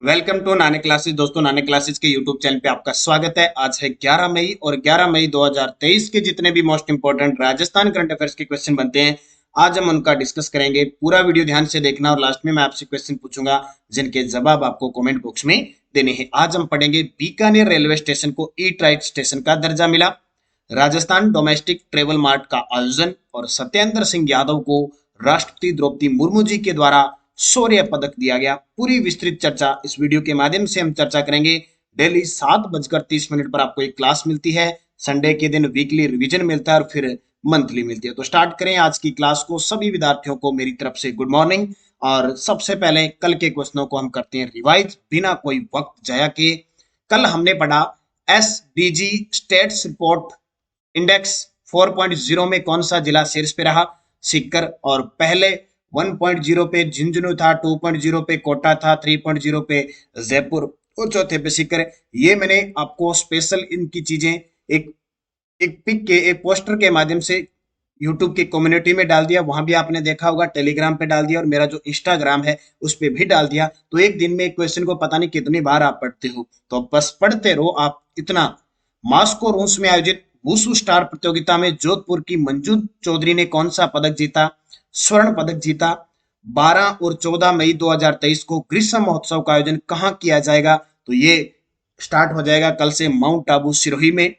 Welcome to नाने classes. दोस्तों, नाने क्लासेस के यूट्यूब चैनल पे आपका स्वागत है। आज है 11 मई और 11 मई 2023 के जितने भी most important Rajasthan current affairs के क्वेश्चन बनते हैं, आज हम उनका डिस्कस करेंगे। पूरा वीडियो ध्यान से देखना और लास्ट में मैं आपसे क्वेश्चन पूछूंगा जिनके जवाब आपको कमेंट बॉक्स में देने हैं। आज हम पढ़ेंगे बीकानेर रेलवे स्टेशन को ईट राइट स्टेशन का दर्जा मिला, राजस्थान डोमेस्टिक ट्रेवल मार्ट का आयोजन और सत्येंद्र सिंह यादव को राष्ट्रपति द्रौपदी मुर्मू जी के द्वारा शौर्य पदक दिया गया। पूरी विस्तृत चर्चा इस वीडियो के माध्यम से हम चर्चा करेंगे। डेली 7:30 पर आपको एक क्लास मिलती है। संडे के दिन वीकली रिवीजन मिलता है और फिर मंथली मिलती है। तो स्टार्ट करें आज की क्लास को। सभी विद्यार्थियों को मेरी तरफ से गुड मॉर्निंग। और सबसे पहले कल के क्वेश्चनों को हम करते हैं रिवाइज बिना कोई वक्त जाया के। कल हमने पढ़ा SDG स्टेट्स रिपोर्ट इंडेक्स 4.0 में कौन सा जिला शीर्ष पे रहा? सीकर। और पहले 1.0 पे झुंझुनू था, 2.0 पे कोटा था, 3.0 पे जयपुर और चौथे पे सीकर। ये मैंने आपको स्पेशल इनकी चीजें एक एक पिक के एक पोस्टर के माध्यम से यूट्यूब की कम्युनिटी में डाल दिया। वहां भी आपने देखा होगा, टेलीग्राम पे डाल दिया और मेरा जो इंस्टाग्राम है उस पे भी डाल दिया। तो एक दिन में एक क्वेश्चन को पता नहीं कितनी बार आप पढ़ते हो, तो बस पढ़ते रहो आप इतना। मॉस्को रूस में आयोजित वुशु स्टार प्रतियोगिता में जोधपुर की मंजू चौधरी ने कौन सा पदक जीता? स्वर्ण पदक जीता। 12 और 14 मई 2023 को ग्रीष्म महोत्सव का आयोजन कहाँ किया जाएगा? तो ये स्टार्ट हो जाएगा कल से माउंट आबू सिरोही में।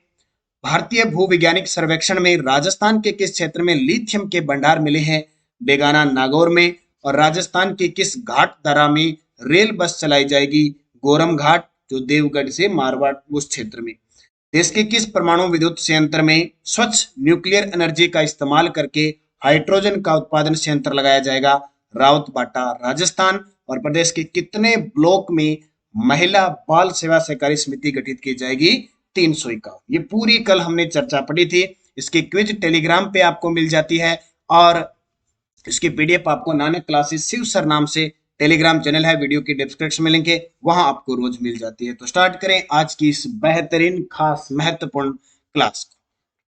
भारतीय भूवैज्ञानिक सर्वेक्षण में राजस्थान के किस क्षेत्र में लिथियम के भंडार मिले हैं? बेगाना नागौर में। और राजस्थान के किस घाट दर्रा में रेल बस चलाई जाएगी? गोरम घाट, जो देवगढ़ से मारवाड़ उस क्षेत्र में। देश के किस परमाणु विद्युत संयंत्र में स्वच्छ न्यूक्लियर एनर्जी का इस्तेमाल करके हाइड्रोजन का उत्पादन संयंत्र लगाया जाएगा? रावतबाटा, राजस्थान। और प्रदेश के कितने ब्लॉक में महिला बाल सेवा सहकारी समिति गठित की जाएगी? 351। ये पूरी कल हमने चर्चा पढ़ी थी। इसकी क्विज टेलीग्राम पे आपको मिल जाती है और इसकी पीडीएफ आपको नानक क्लासेस शिव सर नाम से टेलीग्राम चैनल है, वीडियो की डिस्क्रिप्शन में लिंक है, वहां आपको रोज मिल जाती है। तो स्टार्ट करें आज की इस बेहतरीन खास महत्वपूर्ण क्लास को।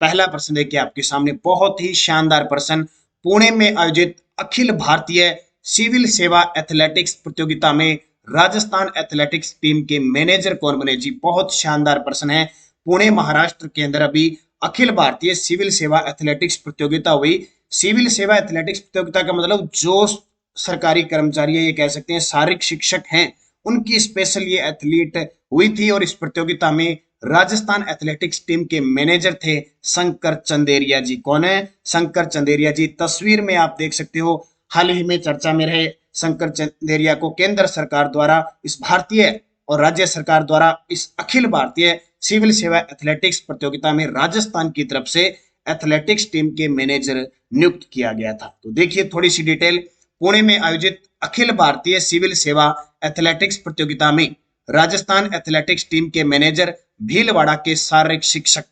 पहला प्रश्न देखिए आपके सामने, बहुत ही शानदार प्रश्न। पुणे में आयोजित अखिल भारतीय सिविल सेवा एथलेटिक्स प्रतियोगिता में राजस्थान एथलेटिक्स टीम के मैनेजर कौन बने? जी, बहुत शानदार प्रश्न है। पुणे महाराष्ट्र के अंदर अभी अखिल भारतीय सिविल सेवा एथलेटिक्स प्रतियोगिता हुई। सिविल सेवा एथलेटिक्स प्रतियोगिता का मतलब जो सरकारी कर्मचारी है, ये कह सकते हैं शारीरिक शिक्षक हैं, उनकी स्पेशल ये एथलीट हुई थी। और इस प्रतियोगिता में राजस्थान एथलेटिक्स टीम के मैनेजर थे शंकर चंदेरिया जी। कौन है? शंकर चंदेरिया जी। तस्वीर में आप देख सकते हो, हाल ही में चर्चा में रहे शंकर चंदेरिया को केंद्र सरकार द्वारा इस भारतीय और राज्य सरकार द्वारा इस अखिल भारतीय सिविल सेवा एथलेटिक्स प्रतियोगिता में राजस्थान की तरफ से एथलेटिक्स टीम के मैनेजर नियुक्त किया गया था। तो देखिए थोड़ी सी डिटेल। पुणे में आयोजित अखिल भारतीय सिविल सेवा एथलेटिक्स प्रतियोगिता में राजस्थान एथलेटिक्स टीम के मैनेजर भीलवाड़ा के शारीरिक शिक्षक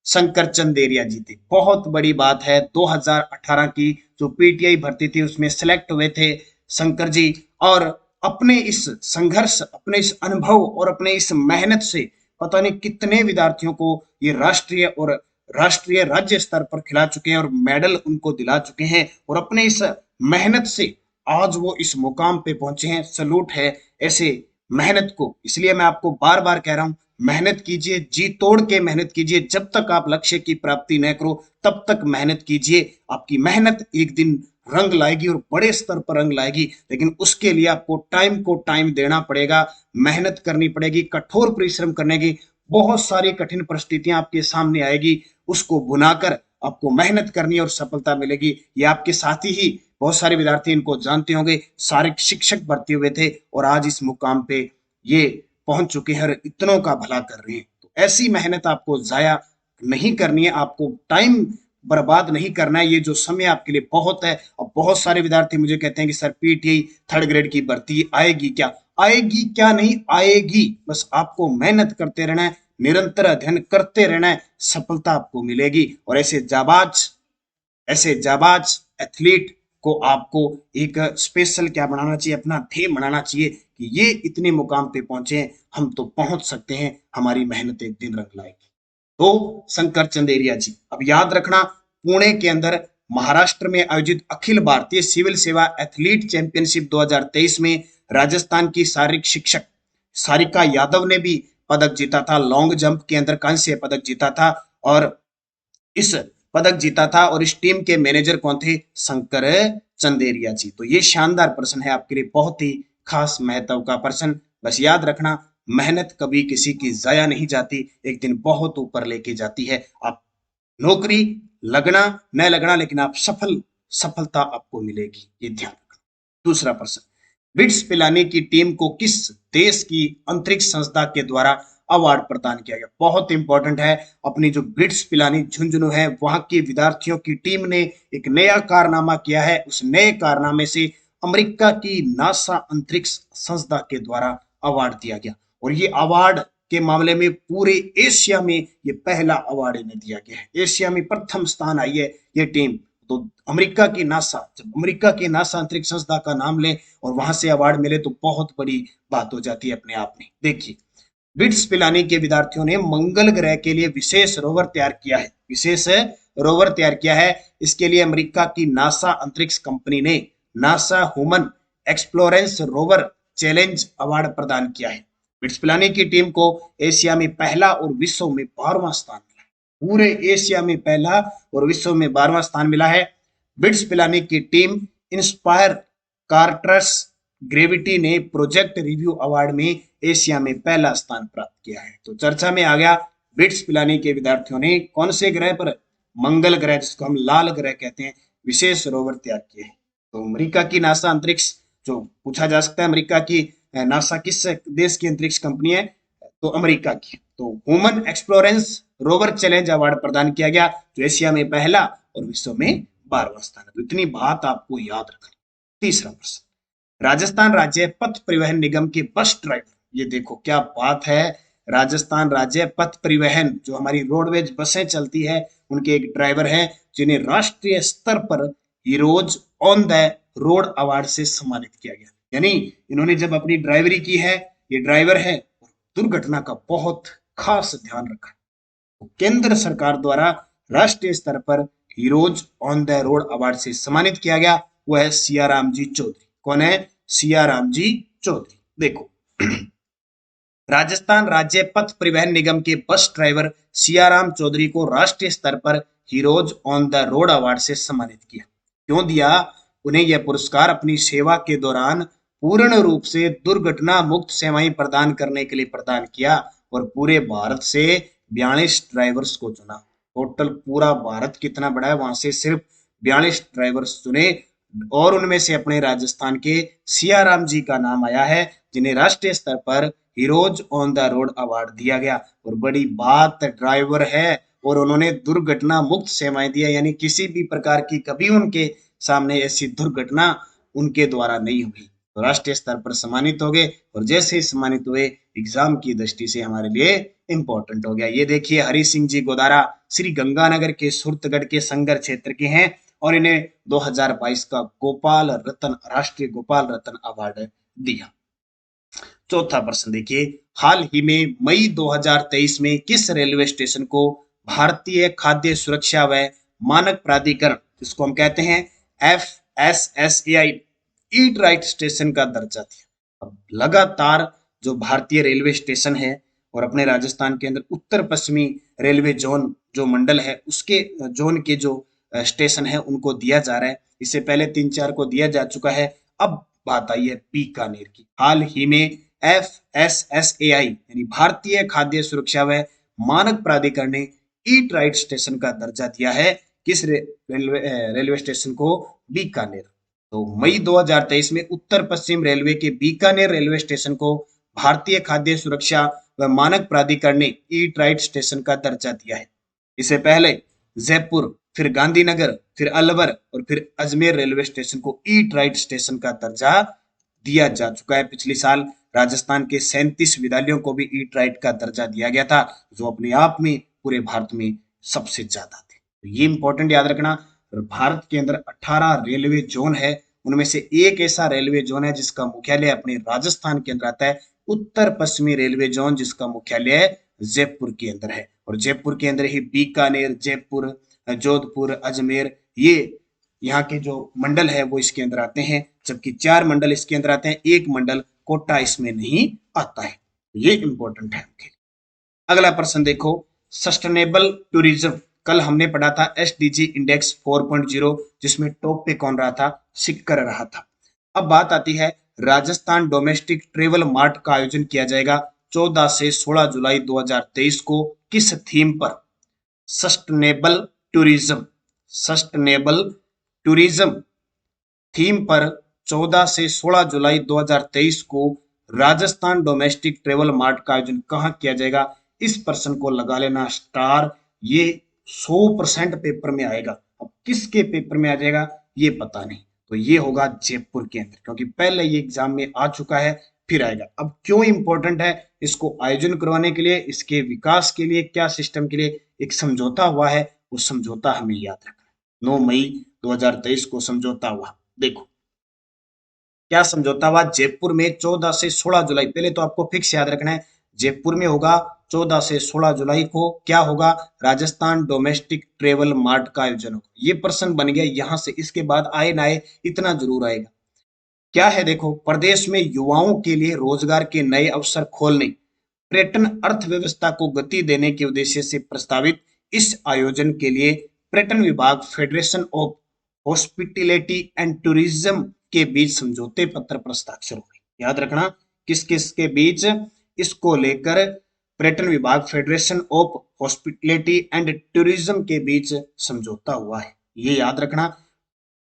शंकर चंदेरिया जी थे। बहुत बड़ी बात है, 2018 की जो पीटीआई भर्ती थी उसमें सिलेक्ट हुए थे शंकर जी। और अपने इस संघर्ष, अपने इस अनुभव और अपने इस मेहनत से पता नहीं कितने विद्यार्थियों को ये राष्ट्रीय राज्य स्तर पर खिला चुके हैं और मेडल उनको दिला चुके हैं। और अपने इस मेहनत से आज वो इस मुकाम पे पहुंचे हैं। सलूट है ऐसे मेहनत को। इसलिए मैं आपको बार बार कह रहा हूं, मेहनत कीजिए, जी तोड़ के मेहनत कीजिए। जब तक आप लक्ष्य की प्राप्ति न करो तब तक मेहनत कीजिए। आपकी मेहनत एक दिन रंग लाएगी और बड़े स्तर पर रंग लाएगी, लेकिन उसके लिए आपको टाइम को टाइम देना पड़ेगा, मेहनत करनी पड़ेगी, कठोर परिश्रम करने की। बहुत सारी कठिन परिस्थितियां आपके सामने आएगी, उसको भुनाकर आपको मेहनत करनी और सफलता मिलेगी। ये आपके साथी ही बहुत सारे विद्यार्थी इनको जानते होंगे, शारीरिक शिक्षक भर्ती हुए थे और आज इस मुकाम पे ये पहुंच चुके हैं और इतनों का भला कर रहे हैं। तो ऐसी मेहनत आपको जाया नहीं करनी है, आपको टाइम बर्बाद नहीं करना है। ये जो समय आपके लिए बहुत है। और बहुत सारे विद्यार्थी मुझे कहते हैं कि सर पीटीआई 3rd ग्रेड की भर्ती आएगी क्या? आएगी क्या? नहीं आएगी। बस आपको मेहनत करते रहना है, निरंतर अध्ययन करते रहना है, सफलता आपको मिलेगी। और ऐसे जाबाज एथलीट को आपको एक स्पेशल क्या बनाना चाहिए, अपना ध्येय बनाना चाहिए कि ये इतने मुकाम पे पहुंचे हैं, हम तो पहुंच सकते हैं, हमारी मेहनत एक दिन रंग लाएगी। तो शंकर चंदेरिया जी, अब याद रखना, पुणे के अंदर महाराष्ट्र में आयोजित अखिल भारतीय सिविल सेवा एथलीट चैंपियनशिप 2023 में राजस्थान की शारीरिक शिक्षक सारिका यादव ने भी पदक जीता था, लॉन्ग जंप के अंदर कांस्य पदक जीता था और इस पदक जीता था। और इस टीम के मैनेजर कौन थे? शंकर चंदेरिया जी। तो ये शानदार प्रश्न है आपके लिए, बहुत ही खास महत्व का प्रश्न। बस याद रखना, मेहनत कभी किसी की जाया नहीं जाती, एक दिन बहुत ऊपर लेके जाती है। आप नौकरी लगना न लगना, लेकिन आप सफलता आपको मिलेगी, ये ध्यान रखना। दूसरा प्रश्न, बिट्स पिलानी की टीम को किस देश की अंतरिक्ष संस्था के द्वारा अवार्ड प्रदान किया गया? बहुत इंपॉर्टेंट है। अपनी जो बिट्स पिलानी झुंझुनू है, वहां के विद्यार्थियों की टीम ने एक नया कारनामा किया है। उस नए कारनामे से अमेरिका की नासा अंतरिक्ष संस्था के द्वारा अवार्ड दिया गया। और ये अवार्ड के मामले में पूरे एशिया में ये पहला अवार्ड इन्हें दिया गया है। एशिया में प्रथम स्थान आई है ये टीम। तो अमेरिका की नासा, जब अमेरिका की नासा अंतरिक्ष संस्था का नाम ले और वहां से अवार्ड मिले तो बहुत बड़ी बात हो जाती है अपने आप में। देखिए, बिट्स पिलानी के विद्यार्थियों ने मंगल ग्रह के लिए विशेष रोवर तैयार किया है, विशेष रोवर तैयार किया है। इसके लिए अमेरिका की नासा अंतरिक्ष कंपनी ने NASA human exploration rover challenge award प्रदान किया है। बिट्स पिलानी की टीम को एशिया में पहला और विश्व में 12वां स्थान मिला है। पूरे एशिया में पहला और विश्व में 12वां स्थान मिला है। बिट्स पिलानी की टीम इंस्पायर कार्टरस ग्रेविटी ने प्रोजेक्ट रिव्यू अवार्ड में एशिया में पहला स्थान प्राप्त किया है। तो चर्चा में आ गया, बिट्स पिलानी के विद्यार्थियों ने कौन से ग्रह पर? मंगल ग्रह, जिसको हम लाल ग्रह कहते हैं, विशेष रोवर तैयार किए हैं। तो अमेरिका की नासा अंतरिक्ष, जो पूछा जा सकता है अमेरिका की नासा किस देश की अंतरिक्ष कंपनी है? तो अमेरिका की। तो human exploration rover challenge award प्रदान किया गया, जो एशिया में पहला और विश्व में 12वां स्थान है। तो इतनी बात आपको याद रखनी। तीसरा प्रश्न, राजस्थान राज्य पथ परिवहन निगम के बस ड्राइवर, ये देखो क्या बात है, राजस्थान राज्य पथ परिवहन, जो हमारी रोडवेज बसें चलती है, उनके एक ड्राइवर हैं जिन्हें राष्ट्रीय स्तर पर heroes on the road award से सम्मानित किया गया। यानी इन्होंने जब अपनी ड्राइवरी की है, ये ड्राइवर है, दुर्घटना का बहुत खास ध्यान रखा। तो केंद्र सरकार द्वारा राष्ट्रीय स्तर पर heroes on the road award से सम्मानित किया गया, वो है सियाराम जी चौधरी। कौन है? सियाराम जी चौधरी। देखो, राजस्थान राज्य पथ परिवहन निगम के बस ड्राइवर सियाराम चौधरी को राष्ट्रीय स्तर पर heroes on the road award से सम्मानित किया। क्यों दिया? उन्हें यह पुरस्कार अपनी सेवा के दौरान पूर्ण रूप से दुर्घटना मुक्त सेवाएं प्रदान करने के लिए प्रदान किया और पूरे भारत से 42 ड्राइवर्स को चुना। टोटल पूरा भारत कितना बड़ा है, वहां से सिर्फ 42 ड्राइवर्स चुने और उनमें से अपने राजस्थान के सियाराम जी का नाम आया है, जिन्हें राष्ट्रीय स्तर पर heroes on the road award दिया गया। और बड़ी बात, ड्राइवर है और उन्होंने दुर्घटना मुक्त सेवाएं दिया, यानी किसी भी प्रकार की कभी उनके सामने ऐसी दुर्घटना उनके द्वारा नहीं हुई। तो राष्ट्रीय स्तर पर सम्मानित हो गए और जैसे ही सम्मानित हुए, एग्जाम की दृष्टि से हमारे लिए इंपॉर्टेंट हो गया। ये देखिए, हरि सिंह जी गोदारा श्री गंगानगर के सुरतगढ़ के संगर क्षेत्र के हैं और इन्हें 2022 का गोपाल रत्न, राष्ट्रीय गोपाल रत्न अवार्ड दिया। चौथा प्रश्न देखिए, हाल ही में मई 2023 में किस रेलवे स्टेशन को भारतीय खाद्य सुरक्षा व मानक प्राधिकरण, जिसको हम कहते हैं FSSAI, ईट राइट स्टेशन का दर्जा दिया? अब लगातार जो भारतीय रेलवे स्टेशन है और अपने राजस्थान के अंदर उत्तर पश्चिमी रेलवे जोन, जो मंडल है, उसके जोन के जो स्टेशन है उनको दिया जा रहा है। इससे पहले 3-4 को दिया जा चुका है। अब बात आई है बीकानेर की। हाल ही में FSSAI यानी भारतीय खाद्य सुरक्षा व मानक प्राधिकरण ने ईट राइट स्टेशन का दर्जा दिया है। किस रेलवे स्टेशन को? बीकानेर। तो मई 2023 में उत्तर पश्चिम रेलवे के बीकानेर रेलवे स्टेशन को भारतीय खाद्य सुरक्षा व मानक प्राधिकरण ने ईट राइट स्टेशन का दर्जा दिया है। इससे पहले जयपुर, फिर गांधीनगर, फिर अलवर और फिर अजमेर रेलवे स्टेशन को ईट राइट स्टेशन का दर्जा दिया जा चुका है। पिछले साल राजस्थान के 37 विद्यालयों को भी ईट राइट का दर्जा दिया गया था, जो अपने आप में पूरे भारत में सबसे ज्यादा थे। तो ये इंपॉर्टेंट याद रखना, भारत के अंदर 18 रेलवे जोन है, उनमें से एक ऐसा रेलवे जोन है जिसका मुख्यालय अपने राजस्थान के अंदर आता है, उत्तर पश्चिमी रेलवे जोन, जिसका मुख्यालय जयपुर के अंदर है। और जयपुर के अंदर ही बीकानेर, जयपुर, जोधपुर, अजमेर, ये यहाँ के जो मंडल है वो इसके अंदर आते हैं, जबकि 4 मंडल इसके अंदर आते हैं, एक मंडल कोटा इसमें नहीं आता है। ये इंपॉर्टेंट है आपके लिए। अगला प्रश्न देखो, सस्टेनेबल टूरिज्म, कल हमने पढ़ा था एसडीजी इंडेक्स 4.0, जिसमें टॉप पे कौन रहा था, सिक्कर रहा था। अब बात आती है, राजस्थान डोमेस्टिक ट्रेवल मार्ट का आयोजन किया जाएगा 14 से 16 जुलाई 2023 को, किस थीम पर, sustainable tourism, sustainable tourism theme पर 14 से 16 जुलाई 2023 को राजस्थान डोमेस्टिक ट्रेवल मार्ट का आयोजन कहाँ किया जाएगा। इस प्रश्न को लगा लेना स्टार, ये 100% पेपर में आएगा। अब किसके पेपर में आ जाएगा ये पता नहीं, तो ये होगा जयपुर के अंदर, क्योंकि पहले ये एग्जाम में आ चुका है, फिर आएगा। अब क्यों इंपॉर्टेंट है, इसको आयोजन करवाने के लिए, इसके विकास के लिए, क्या सिस्टम के लिए एक समझौता हुआ है, वो समझौता हमें याद रखना। 9 मई 2023 को समझौता हुआ। देखो क्या समझौता हुआ, जयपुर में 14 से 16 जुलाई, पहले तो आपको फिक्स याद रखना है, जयपुर में होगा 14 से 16 जुलाई को, क्या होगा, राजस्थान डोमेस्टिक ट्रेवल मार्ट का आयोजन होगा। ये प्रश्न बन गया यहां से, इसके बाद आए ना आए इतना जरूर आएगा। क्या है देखो, प्रदेश में युवाओं के लिए रोजगार के नए अवसर खोलने, पर्यटन अर्थव्यवस्था को गति देने के उद्देश्य से प्रस्तावित इस आयोजन के लिए पर्यटन विभाग, federation of hospitality and tourism के बीच समझौते पत्र पर हस्ताक्षर हुए। याद रखना किस किस के बीच, इसको लेकर पर्यटन विभाग, federation of hospitality and tourism के बीच समझौता हुआ है, ये याद रखना।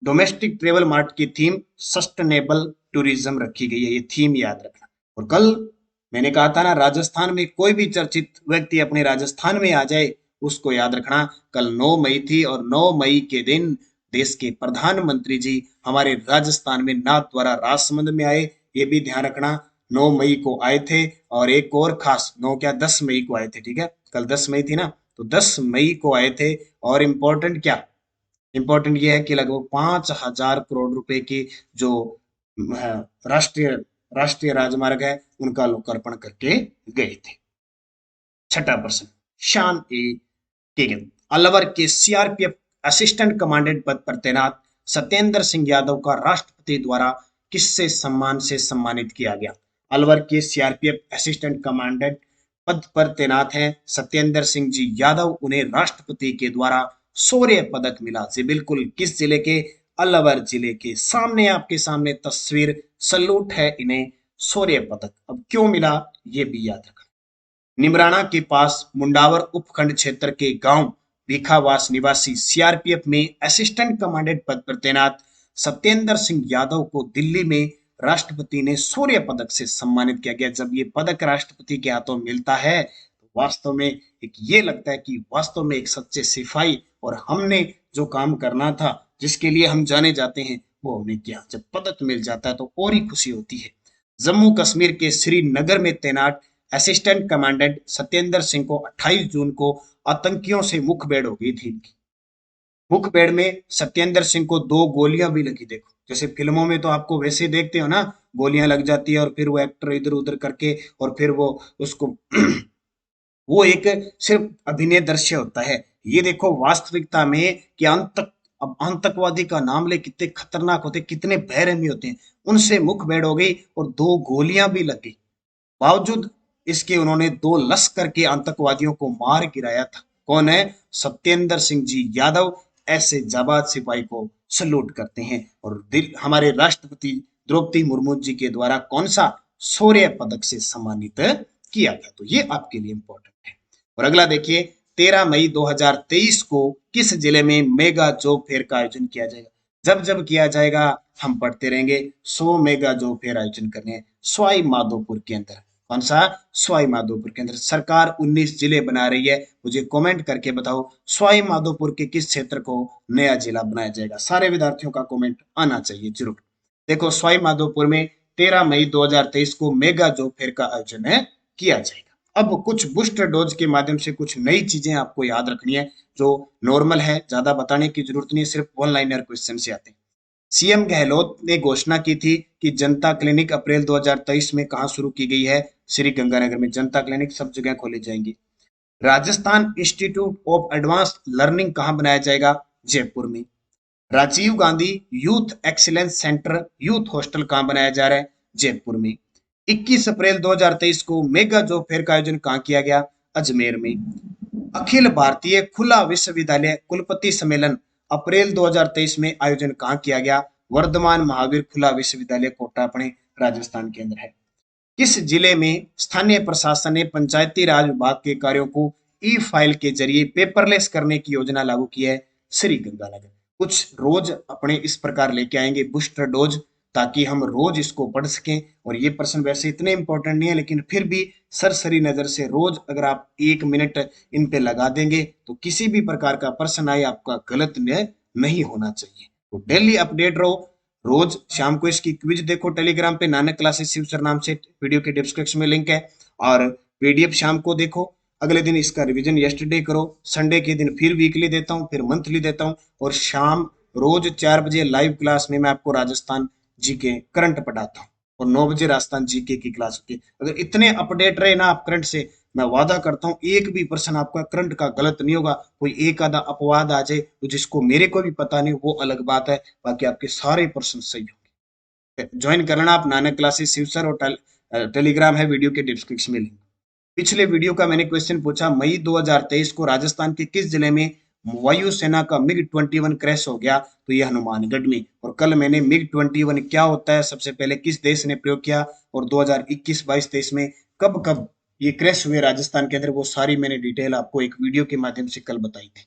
डोमेस्टिक ट्रेवल मार्ट की थीम सस्टेनेबल टूरिज्म रखी गई है, ये थीम याद रखना। और कल मैंने कहा था ना, राजस्थान में कोई भी चर्चित व्यक्ति अपने राजस्थान में आ जाए, उसको याद रखना, कल 9 मई थी और 9 मई के दिन देश के प्रधानमंत्री जी हमारे राजस्थान में नाथ द्वारा राजसमंद में आए, ये भी ध्यान रखना। 9 मई को आए थे, और एक और खास 9 क्या 10 मई को आए थे, ठीक है, कल 10 मई थी ना, तो 10 मई को आए थे। और इम्पोर्टेंट क्या, इंपॉर्टेंट ये है कि लगभग 5,000 करोड़ रुपए की जो राष्ट्रीय राष्ट्रीय राजमार्ग है उनका लोकार्पण करके गए थे। छठा प्रश्न, शान ए केगन, अलवर के सीआरपीएफ असिस्टेंट कमांडेंट पद पर तैनात सत्येंद्र सिंह यादव का राष्ट्रपति द्वारा किससे सम्मान से सम्मानित किया गया। अलवर के सीआरपीएफ असिस्टेंट कमांडेंट पद पर तैनात हैं सत्येंद्र सिंह जी यादव, उन्हें राष्ट्रपति के द्वारा शौर्य पदक मिला। जी बिल्कुल, किस जिले के, अलवर जिले के। सामने आपके सामने तस्वीर, सलूट है इन्हें, शौर्य पदक। अब क्यों मिला ये भी याद रखना। निमराना के पास मुंडावर उपखंड क्षेत्र के गांव भीखावास निवासी सीआरपीएफ में असिस्टेंट कमांडेंट पद पर तैनात सत्येंद्र सिंह यादव को दिल्ली में राष्ट्रपति ने शौर्य पदक से सम्मानित किया गया। जब ये पदक राष्ट्रपति के हाथों मिलता है तो वास्तव में एक ये लगता है कि वास्तव में एक सच्चे सिपाही, और हमने जो काम करना था, जिसके लिए हम जाने जाते हैं, वो हमने किया। जब पदक मिल जाता है तो और ही खुशी होती है। जम्मू कश्मीर के श्रीनगर में तैनात असिस्टेंट कमांडेंट सत्येंद्र सिंह को 28 जून को आतंकियों से मुठभेड़ हो गई थी इनकी। मुठभेड़ में सत्येंद्र सिंह को 2 गोलियां भी लगी। देखो जैसे फिल्मों में तो आपको वैसे देखते हो ना, गोलियां लग जाती है और फिर वो एक्टर इधर उधर करके, और फिर वो उसको वो एक सिर्फ अभिनय दृश्य होता है। ये देखो वास्तविकता में कि अब आतंकवादी का नाम ले कितने खतरनाक होते, कितने बेरहमी होते हैं। उनसे मुठभेड़ हो गई और 2 गोलियां भी लग गई, बावजूद इसके उन्होंने 2 लश्कर के आतंकवादियों को मार गिराया था। कौन है, सत्येंद्र सिंह जी यादव। ऐसे जाबाज सिपाही को सल्यूट करते हैं। और हमारे राष्ट्रपति द्रौपदी मुर्मू जी के द्वारा कौन सा, शौर्य पदक से सम्मानित किया गया। तो ये आपके लिए इंपॉर्टेंट है। और अगला देखिए, 13 मई 2023 को किस जिले में मेगा जॉब फेयर का आयोजन किया जाएगा। जब जब किया जाएगा हम पढ़ते रहेंगे। 100 मेगा जॉब फेयर आयोजन करने हैं सवाई माधोपुर के अंदर। कौन सा, सवाई माधोपुर के अंदर। सरकार 19 जिले बना रही है, मुझे कमेंट करके बताओ सवाई माधोपुर के किस क्षेत्र को नया जिला बनाया जाएगा। सारे विद्यार्थियों का कमेंट आना चाहिए जरूर। देखो सवाई माधोपुर में 13 मई 2023 को मेगा जॉब फेयर का आयोजन है किया जाएगा। अब कुछ बूस्टर डोज के माध्यम से कुछ नई चीजें आपको याद रखनी है, जो नॉर्मल है, ज्यादा बताने की जरूरत नहीं है, सिर्फ वन लाइनर क्वेश्चन से आते हैं। सीएम गहलोत ने घोषणा की थी कि जनता क्लिनिक अप्रैल 2023 में कहां शुरू की गई है, श्री गंगानगर में। जनता क्लिनिक सब जगह खोले जाएंगे। Rajasthan institute of advance learning कहां बनाया जाएगा, जयपुर में। Rajiv Gandhi youth excellence centre youth hostel कहां बनाया जा रहा है, जयपुर में। 21 अप्रैल 2023 को मेगा जॉब फेयर का आयोजन कहाँ किया गया? अजमेर में। अखिल भारतीय खुला विश्वविद्यालय कुलपति सम्मेलन अप्रैल 2023 में आयोजन कहाँ किया गया? वर्धमान महावीर खुला विश्वविद्यालय कोटा अपने राजस्थान के अंदर है। किस जिले में स्थानीय प्रशासन ने पंचायती राज विभाग के कार्यों को ई फाइल के जरिए पेपरलेस करने की योजना लागू की है? श्री गंगानगर। कुछ रोज अपने इस प्रकार लेके आएंगे बूस्टर डोज, ताकि हम रोज इसको पढ़ सकें। और ये प्रश्न वैसे इतने इंपॉर्टेंट नहीं है, लेकिन फिर भी सरसरी नजर से रोज अगर आप 1 मिनट इन पे लगा देंगे तो किसी भी प्रकार का प्रश्न आए आपका गलत नहीं होना चाहिए। तो डेली अपडेट रहो। रोज शाम को इसकी क्विज देखो टेलीग्राम पे, नानक क्लासेस शिव सर नाम से, वीडियो के डिस्क्रिप्शन में लिंक है। और पीडीएफ शाम को देखो। अगले दिन इसका रिवीजन यस्टरडे करो। संडे के दिन फिर वीकली देता हूँ, फिर मंथली देता हूँ। और शाम रोज 4 बजे लाइव क्लास में मैं आपको राजस्थान जीके करंट पढ़ाता हूँ। और 9 बजे राजस्थान जीके की क्लास होती है। अगर इतने अपडेट रहे ना आप करंट से, मैं वादा करता हूँ एक भी पर्सन आपका करंट का गलत नहीं होगा। कोई एक आधा अपवाद आ जाए तो जिसको मेरे को भी पता नहीं, वो अलग बात है, बाकी आपके सारे प्रश्न सही होंगे। ज्वाइन करना आप नानक क्लासेस शिव सर, और टेलीग्राम है वीडियो के डिस्क्रिप्शन में लिंक। पिछले वीडियो का मैंने क्वेश्चन पूछा, मई 2023 को राजस्थान के किस जिले में वायुसेना का मिग 21 क्रैश हो गया? तो यह हनुमानगढ़ में। और कल मैंने मिग 21 क्या होता है, सबसे पहले किस देश ने प्रयोग किया, और 2021-22-23 में कब कब ये क्रैश हुए राजस्थान के अंदर, वो सारी मैंने डिटेल आपको एक वीडियो के माध्यम से कल बताई थी।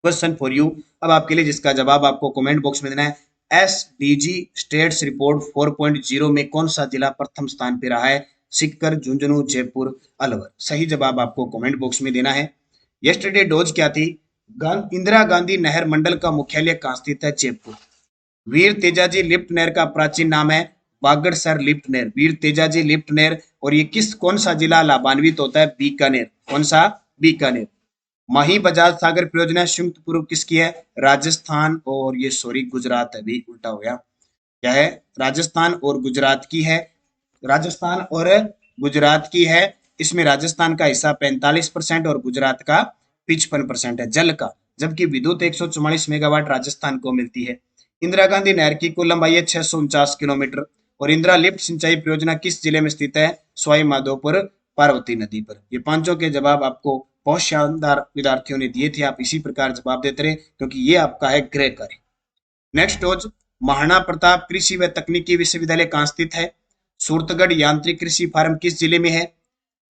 क्वेश्चन फॉर यू अब आपके लिए, जिसका जवाब आपको कमेंट बॉक्स में देना है। एसडीजी स्टेट्स रिपोर्ट 4.0 में कौन सा जिला प्रथम स्थान पे रहा है? सीकर, झुंझुनू, जयपुर, अलवर। सही जवाब आपको कमेंट बॉक्स में देना है। यस्टरडे डोज क्या थी? इंदिरा गांधी नहर मंडल का मुख्यालय कहाँ स्थित है? जयपुर। वीर तेजाजी लिफ्ट नहर का प्राचीन नाम है बागड़सर लिफ्ट नहर। वीर तेजाजी लिफ्ट नहर। और ये कौन सा जिला लाभान्वित होता है? बीकानेर। कौन सा? बीकानेर। माही बजाज सागर परियोजना संयुक्त पूर्व किसकी है? राजस्थान और ये सॉरी गुजरात है, भी उल्टा हो गया। क्या है? राजस्थान और गुजरात की है। राजस्थान और गुजरात की है। इसमें राजस्थान का हिस्सा 45% और गुजरात का 55% है जल का। जबकि विद्युत 144 मेगावाट राजस्थान को मिलती है। इंदिरा गांधी नहर की कुल लंबाई है 649 किलोमीटर। और इंदिरा लिफ्ट सिंचाई परियोजना किस जिले में स्थित है? सवाई माधोपुर पार्वती नदी पर। ये पांचों के जवाब आपको बहुत शानदार विद्यार्थियों ने दिए थे। आप इसी प्रकार जवाब देते रहे, क्योंकि ये आपका है गृह कार्य। नेक्स्ट डोज, महाराणा प्रताप कृषि व तकनीकी विश्वविद्यालय कहाँ स्थित है? सूरतगढ़ यांत्रिक कृषि फार्म किस जिले में है?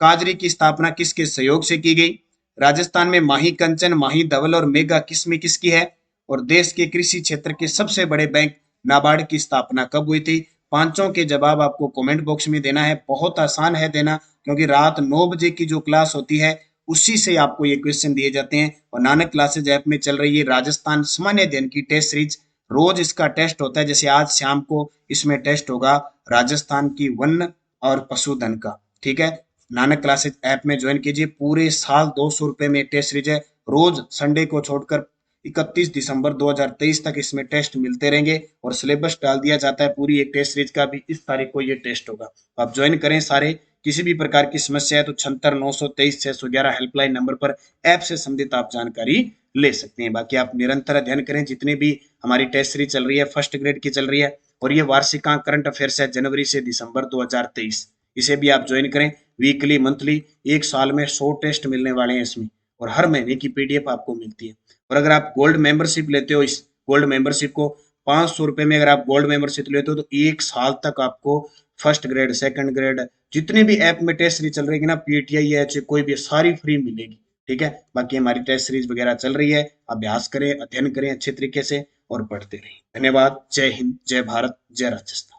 काजरी की स्थापना किसके सहयोग से की गई? राजस्थान में माही कंचन, माही धवल और मेगा किसमें किसकी है? और देश के कृषि क्षेत्र के सबसे बड़े बैंक नाबार्ड की स्थापना कब हुई थी? पांचों के जवाब आपको कमेंट बॉक्स में देना है। बहुत आसान है देना, क्योंकि रात 9 बजे की जो क्लास होती है उसी से आपको ये क्वेश्चन दिए जाते हैं। और नानक क्लासेज ऐप में चल रही है राजस्थान सामान्य अध्ययन की टेस्ट सीरीज। रोज इसका टेस्ट होता है, जैसे आज शाम को इसमें टेस्ट होगा राजस्थान की वन और पशुधन का। ठीक है, नानक क्लासेज ऐप में ज्वाइन कीजिए। पूरे साल 200 रुपए में टेस्ट सीरीज है। रोज संडे को छोड़कर 31 दिसंबर 2023 तक इसमें टेस्ट मिलते रहेंगे। और सिलेबस डाल दिया जाता है पूरी एक टेस्ट सीरीज का भी। इस तारीख को ये टेस्ट होगा, आप ज्वाइन करें सारे। किसी भी प्रकार की समस्या है तो 76 923 611 हेल्पलाइन नंबर पर ऐप से संबंधित आप जानकारी ले सकते हैं। बाकी आप निरंतर अध्ययन करें। जितनी भी हमारी टेस्ट सीरीज चल रही है फर्स्ट ग्रेड की चल रही है, और ये वार्षिकांक करंट अफेयर्स है जनवरी से दिसंबर 2023, इसे भी आप ज्वाइन करें। वीकली मंथली एक साल में 100 टेस्ट मिलने वाले हैं इसमें, और हर महीने की पीडीएफ आपको मिलती है। और अगर आप गोल्ड मेंबरशिप लेते हो, इस गोल्ड मेंबरशिप को 500 रुपए में अगर आप गोल्ड मेंबरशिप लेते हो तो 1 साल तक आपको फर्स्ट ग्रेड, सेकंड ग्रेड, जितने भी ऐप में टेस्ट सीरीज चल रही है ना, पीटीआई है कोई भी, सारी फ्री मिलेगी। ठीक है, बाकी हमारी टेस्ट सीरीज वगैरह चल रही है। अभ्यास करें, अध्ययन करें अच्छे तरीके से और पढ़ते रहें। धन्यवाद। जय हिंद, जय भारत, जय राजस्थान।